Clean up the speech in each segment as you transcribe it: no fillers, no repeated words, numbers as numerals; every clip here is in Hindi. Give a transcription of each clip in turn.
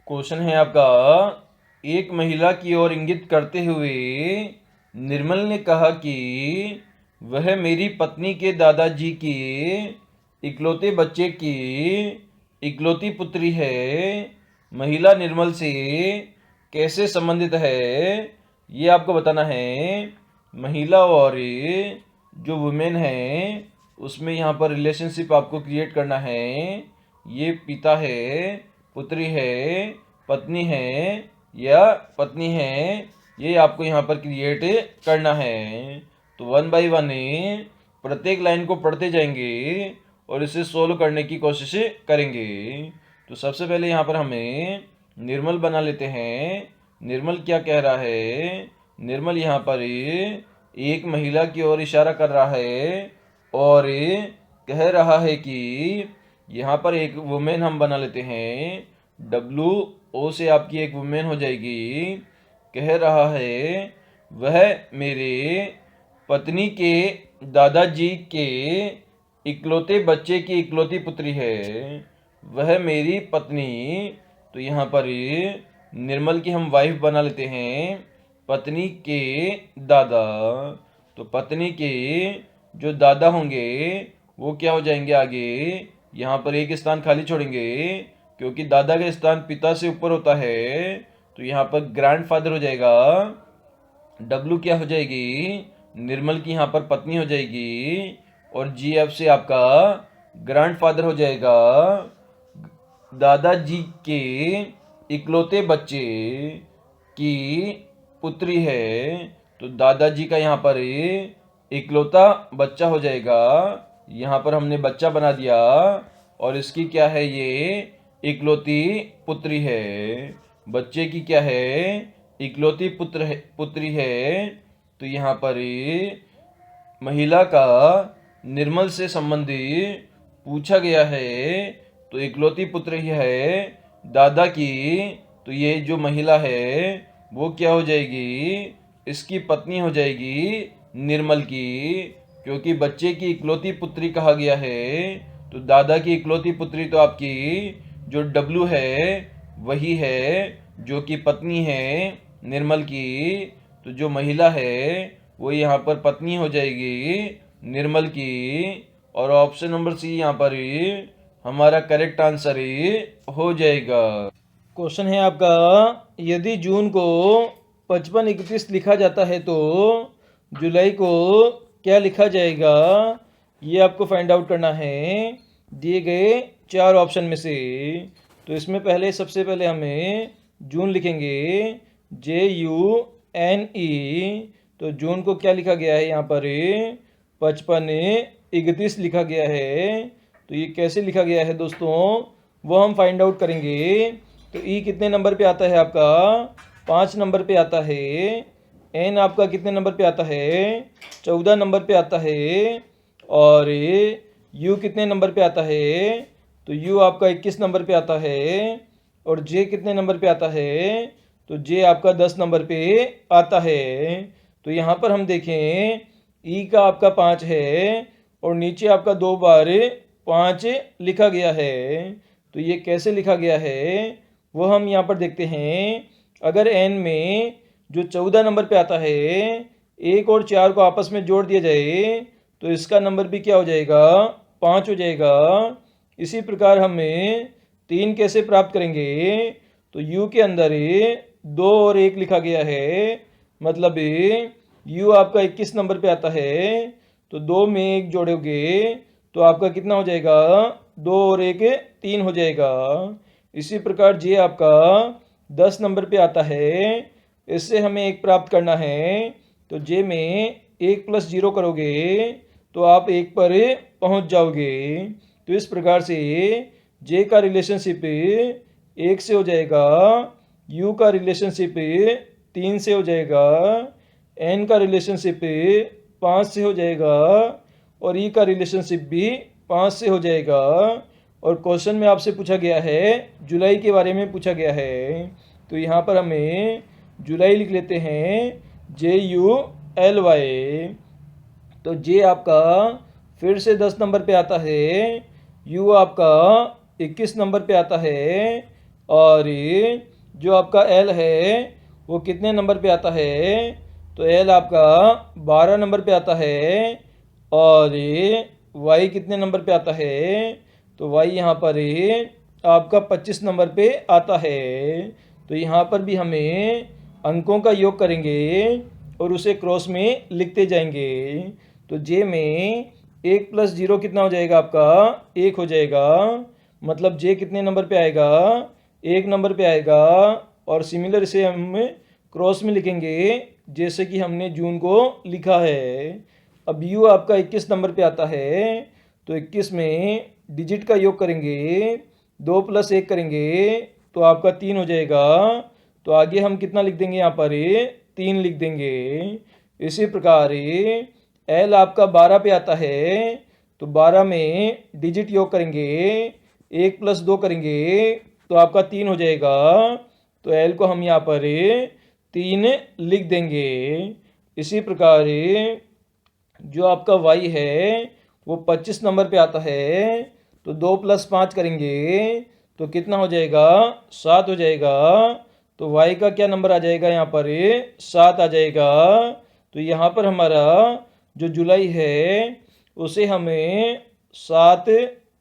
क्वेश्चन है आपका, एक महिला की ओर इंगित करते हुए निर्मल ने कहा कि वह मेरी पत्नी के दादाजी के इकलौते बच्चे की इकलौती पुत्री है। महिला निर्मल से कैसे संबंधित है ये आपको बताना है। महिला और जो वुमेन है उसमें यहाँ पर रिलेशनशिप आपको क्रिएट करना है। ये पिता है, पुत्री है, पत्नी है या पत्नी है, ये आपको यहाँ पर क्रिएट करना है। तो वन बाय वन प्रत्येक लाइन को पढ़ते जाएंगे और इसे सोल्व करने की कोशिश करेंगे। तो सबसे पहले यहाँ पर हमें निर्मल बना लेते हैं। निर्मल क्या कह रहा है? निर्मल यहाँ पर एक महिला की ओर इशारा कर रहा है और कह रहा है कि यहाँ पर एक वुमेन हम बना लेते हैं। WO से आपकी एक वुमेन हो जाएगी। कह रहा है वह मेरे पत्नी के दादाजी के इकलौते बच्चे की इकलौती पुत्री है। वह मेरी पत्नी, तो यहाँ पर निर्मल की हम वाइफ बना लेते हैं। पत्नी के दादा, तो पत्नी के जो दादा होंगे वो क्या हो जाएंगे आगे? यहाँ पर एक स्थान खाली छोड़ेंगे क्योंकि दादा का स्थान पिता से ऊपर होता है, तो यहाँ पर ग्रैंडफादर हो जाएगा। W क्या हो जाएगी? निर्मल की यहाँ पर पत्नी हो जाएगी और GF से आपका ग्रैंडफादर हो जाएगा। दादाजी के इकलौते बच्चे की पुत्री है, तो दादाजी का यहाँ पर इकलौता बच्चा हो जाएगा। यहाँ पर हमने बच्चा बना दिया और इसकी क्या है? ये इकलौती पुत्री है। बच्चे की क्या है? इकलौती पुत्री है। तो यहाँ पर महिला का निर्मल से संबंधी पूछा गया है, तो इकलौती पुत्र ही है दादा की। तो ये जो महिला है वो क्या हो जाएगी? इसकी पत्नी हो जाएगी निर्मल की, क्योंकि बच्चे की इकलौती पुत्री कहा गया है। तो दादा की इकलौती पुत्री तो आपकी जो W है वही है, जो कि पत्नी है निर्मल की। तो जो महिला है वो यहाँ पर पत्नी हो जाएगी निर्मल की, और ऑप्शन नंबर C यहाँ पर हमारा करेक्ट आंसर हो जाएगा। क्वेश्चन है आपका, यदि जून को 55-31 लिखा जाता है तो जुलाई को क्या लिखा जाएगा? ये आपको फाइंड आउट करना है दिए गए 4 ऑप्शन में से। तो इसमें सबसे पहले हमें जून लिखेंगे, JUNE। तो जून को क्या लिखा गया है? यहाँ पर 55-31 लिखा गया है। तो ये कैसे लिखा गया है दोस्तों, वो हम फाइंड आउट करेंगे। तो कितने नंबर पे आता है आपका? 5 नंबर पे आता है। N आपका कितने नंबर पे आता है? 14 नंबर पे आता है। और U कितने नंबर पे आता है? तो U आपका 21 नंबर पे आता है। और J कितने नंबर पे आता है? तो J आपका 10 नंबर पे आता है। तो यहाँ पर हम देखें E का आपका 5 है और नीचे आपका 2 बार 5 लिखा गया है। तो ये कैसे लिखा गया है वो हम यहाँ पर देखते हैं। अगर N में जो 14 नंबर पे आता है 1 और 4 को आपस में जोड़ दिया जाए तो इसका नंबर भी क्या हो जाएगा? 5 हो जाएगा। इसी प्रकार हमें 3 कैसे प्राप्त करेंगे? तो U के अंदर 2 और 1 लिखा गया है, मतलब U आपका 21 नंबर पे आता है। तो 2 में 1 जोड़ोगे तो आपका कितना हो जाएगा? 2 और 1 3 हो जाएगा। इसी प्रकार J आपका 10 नंबर पे आता है, इससे हमें 1 प्राप्त करना है। तो J में 1 + 0 करोगे तो आप 1 पर पहुंच जाओगे। तो इस प्रकार से J का रिलेशनशिप 1 से हो जाएगा, U का रिलेशनशिप 3 से हो जाएगा, N का रिलेशनशिप 5 से हो जाएगा और E का रिलेशनशिप भी 5 से हो जाएगा। और क्वेश्चन में आपसे पूछा गया है जुलाई के बारे में पूछा गया है। तो यहाँ पर हमें जुलाई लिख लेते हैं, JULY। तो J आपका फिर से 10 नंबर पे आता है, U आपका 21 नंबर पे आता है, और जो आपका एल है वो कितने नंबर पे आता है, तो एल आपका 12 नंबर पे आता है। और वाई कितने नंबर पे आता है, तो वाई यहाँ पर आपका 25 नंबर पे आता है। तो यहाँ पर भी हमें अंकों का योग करेंगे और उसे क्रॉस में लिखते जाएंगे। तो जे में 1 + 0 कितना हो जाएगा आपका, 1 हो जाएगा। मतलब जे कितने नंबर पे आएगा, 1 नंबर पे आएगा। और सिमिलर इसे हम क्रॉस में लिखेंगे जैसे कि हमने जून को लिखा है। अब यू आपका 21 नंबर पे आता है। तो 21 में डिजिट का योग करेंगे, 2 + 1 करेंगे तो आपका 3 हो जाएगा। तो आगे हम कितना लिख देंगे यहाँ पर, 3 लिख देंगे। इसी प्रकार एल आपका 12 पे आता है। तो 12 में डिजिट योग करेंगे, 1 + 2 करेंगे तो आपका 3 हो जाएगा। तो एल को हम यहाँ पर 3 लिख देंगे। इसी प्रकार जो आपका वाई है वो 25 नंबर पे आता है। तो 2 + 5 करेंगे तो कितना हो जाएगा, 7 हो जाएगा। तो वाई का क्या नंबर आ जाएगा यहाँ पर, 7 आ जाएगा। तो यहाँ पर हमारा जो जुलाई है उसे हमें 7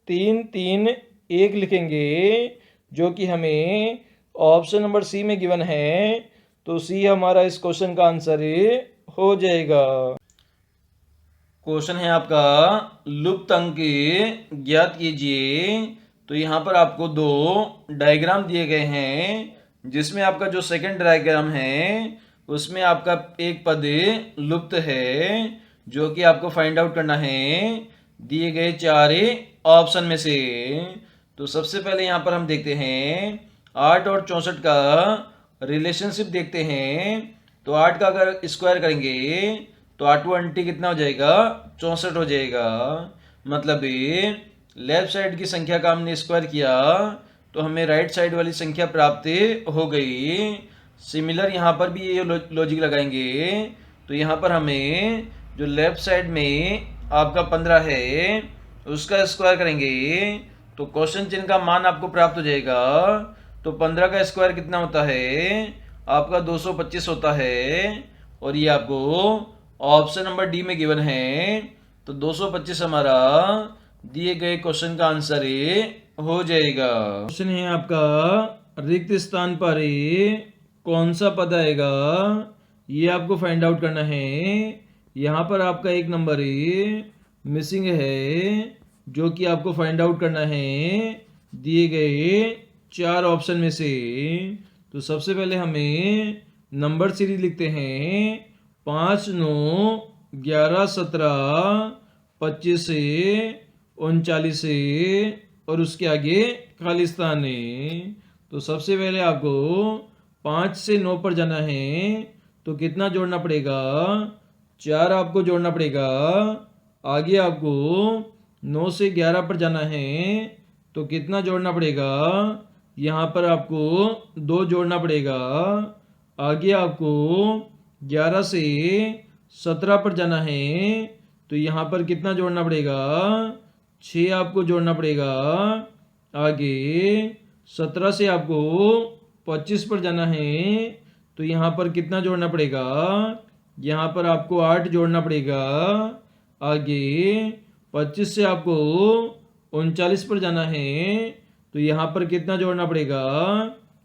3 3 1 लिखेंगे, जो कि हमें ऑप्शन नंबर सी में गिवन है। तो सी हमारा इस क्वेश्चन का आंसर हो जाएगा। क्वेश्चन है आपका, लुप्त अंक ज्ञात कीजिए। तो यहाँ पर आपको 2 डायग्राम दिए गए हैं, जिसमें आपका जो सेकंड डायग्राम है उसमें आपका एक पद लुप्त है, जो कि आपको फाइंड आउट करना है दिए गए 4 ऑप्शन में से। तो सबसे पहले यहाँ पर हम देखते हैं 8 और 64 का रिलेशनशिप देखते हैं। तो 8 का अगर स्क्वायर करेंगे तो 8 20 कितना हो जाएगा, 64 हो जाएगा। मतलब ये लेफ्ट साइड की संख्या का हमने स्क्वायर किया तो हमें राइट साइड वाली संख्या प्राप्त हो गई। सिमिलर यहाँ पर भी ये लॉजिक लगाएंगे। तो यहाँ पर हमें जो लेफ्ट साइड में आपका 15 है उसका स्क्वायर करेंगे तो क्वेश्चन चिन्ह का मान आपको प्राप्त हो जाएगा। तो 15 का स्क्वायर कितना होता है आपका, 225 होता है। और ये आपको ऑप्शन नंबर डी में गिवन है। तो 225 हमारा दिए गए क्वेश्चन का आंसर हो जाएगा। क्वेश्चन है आपका, रिक्त स्थान पर कौन सा पद आएगा, ये आपको फाइंड आउट करना है। यहाँ पर आपका एक नंबर मिसिंग है, जो कि आपको फाइंड आउट करना है दिए गए 4 ऑप्शन में से। तो सबसे पहले हमें नंबर सीरीज लिखते हैं, 5 9 11 17 25 39 और उसके आगे खालिस्तान है। तो सबसे पहले आपको 5 से 9 पर जाना है तो कितना जोड़ना पड़ेगा, 4 आपको जोड़ना पड़ेगा। आगे आपको 9 से 11 पर जाना है तो कितना जोड़ना पड़ेगा, यहाँ पर आपको 2 जोड़ना पड़ेगा। आगे आपको 11 से 17 पर जाना है तो यहाँ पर कितना जोड़ना पड़ेगा, 6 आपको जोड़ना पड़ेगा। आगे 17 से आपको 25 पर जाना है तो यहाँ पर कितना जोड़ना पड़ेगा, यहाँ पर आपको 8 जोड़ना पड़ेगा। आगे 25 से आपको 39 पर जाना है तो यहाँ पर कितना जोड़ना पड़ेगा,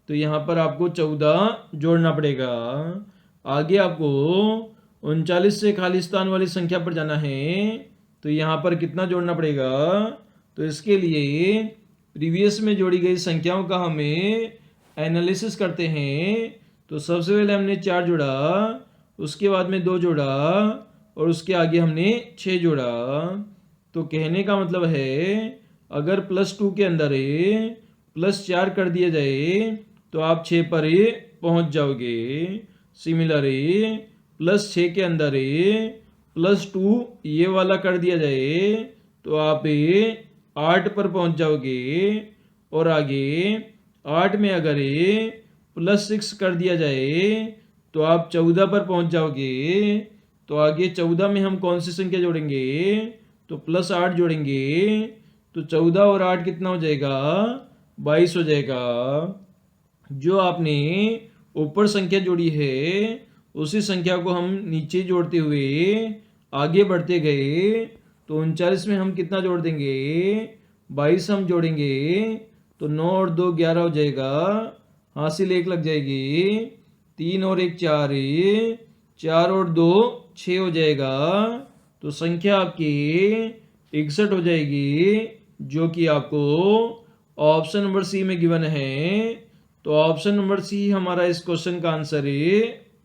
तो यहाँ पर आपको 14 जोड़ना पड़ेगा। आगे आपको 39 से खालिस्तान वाली संख्या पर जाना है तो यहाँ पर कितना जोड़ना पड़ेगा। तो इसके लिए प्रीवियस में जोड़ी गई संख्याओं का हमें एनालिसिस करते हैं। तो सबसे पहले हमने 4 जोड़ा, उसके बाद में 2 जोड़ा और उसके आगे हमने 6 जोड़ा। तो कहने का मतलब है अगर +2 के अंदर +4 कर दिया जाए तो आप 6 पर पहुंच जाओगे। सिमिलर +6 के अंदर +2 ये वाला कर दिया जाए तो आप 8 पर पहुंच जाओगे। और आगे 8 में अगर +6 कर दिया जाए तो आप 14 पर पहुंच जाओगे। तो आगे 14 में हम कौन सी संख्या जोड़ेंगे, तो +8 जोड़ेंगे। तो 14 और 8 कितना हो जाएगा, 22 हो जाएगा। जो आपने ऊपर संख्या जोड़ी है उसी संख्या को हम नीचे जोड़ते हुए आगे बढ़ते गए। तो 39 में हम कितना जोड़ देंगे, 22 हम जोड़ेंगे तो 9 और 2 11 हो जाएगा, हासिल 1 लग जाएगी, 3 और 1 4, 4 और 2 6 हो जाएगा। तो संख्या आपकी 61 हो जाएगी, जो कि आपको ऑप्शन नंबर सी में गिवन है। तो ऑप्शन नंबर सी हमारा इस क्वेश्चन का आंसर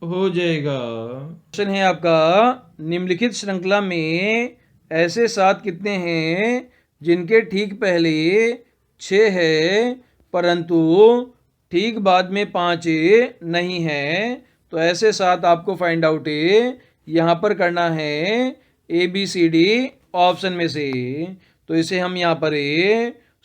हो जाएगा। क्वेश्चन है आपका, निम्नलिखित श्रृंखला में ऐसे 7 कितने हैं जिनके ठीक पहले 6 है परंतु ठीक बाद में 5 नहीं है। तो ऐसे 7 आपको फाइंड आउट यहाँ पर करना है ABCD ऑप्शन में से। तो इसे हम यहाँ पर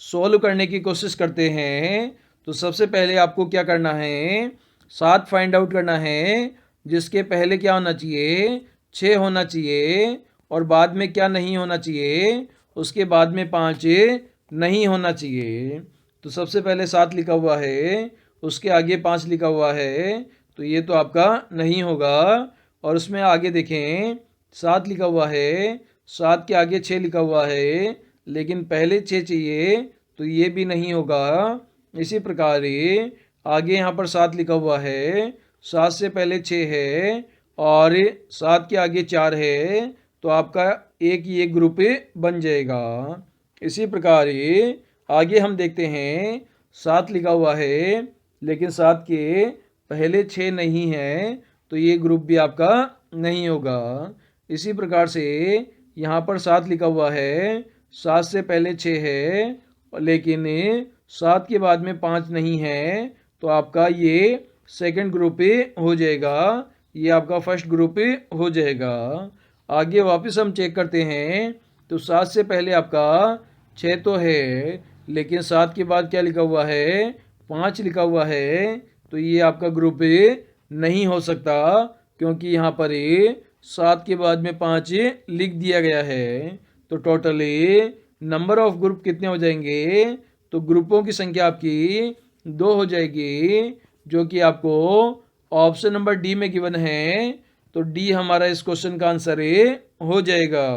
सोल्व करने की कोशिश करते हैं। तो सबसे पहले आपको क्या करना है, 7 फाइंड आउट करना है जिसके पहले क्या होना चाहिए, 6 होना चाहिए और बाद में क्या नहीं होना चाहिए, उसके बाद में 5 नहीं होना चाहिए। तो सबसे पहले 7 लिखा हुआ है, उसके आगे 5 लिखा हुआ है, तो ये तो आपका नहीं होगा। और उसमें आगे देखें 7 लिखा हुआ है, 7 के आगे 6 लिखा हुआ है, लेकिन पहले 6 चाहिए, तो ये भी नहीं होगा। इसी प्रकार आगे यहाँ पर 7 लिखा हुआ है, 7 से पहले 6 है और 7 के आगे 4 है, तो आपका एक ही एक ग्रुप बन जाएगा। इसी प्रकार आगे हम देखते हैं 7 लिखा हुआ है लेकिन 7 के पहले 6 नहीं है, तो ये ग्रुप भी आपका नहीं होगा। इसी प्रकार से यहाँ पर 7 लिखा हुआ है, 7 से पहले 6 है लेकिन 7 के बाद में 5 नहीं है, तो आपका ये सेकंड ग्रुप हो जाएगा, ये आपका फर्स्ट ग्रुप हो जाएगा। आगे वापस हम चेक करते हैं, तो 7 से पहले आपका 6 तो है लेकिन 7 के बाद क्या लिखा हुआ है, 5 लिखा हुआ है, तो ये आपका ग्रुप नहीं हो सकता क्योंकि यहाँ पर 7 के बाद में 5 लिख दिया गया है। तो टोटली नंबर ऑफ ग्रुप कितने हो जाएंगे, तो ग्रुपों की संख्या आपकी 2 हो जाएगी, जो कि आपको ऑप्शन नंबर डी में गिवन है। तो डी हमारा इस क्वेश्चन का आंसर हो जाएगा।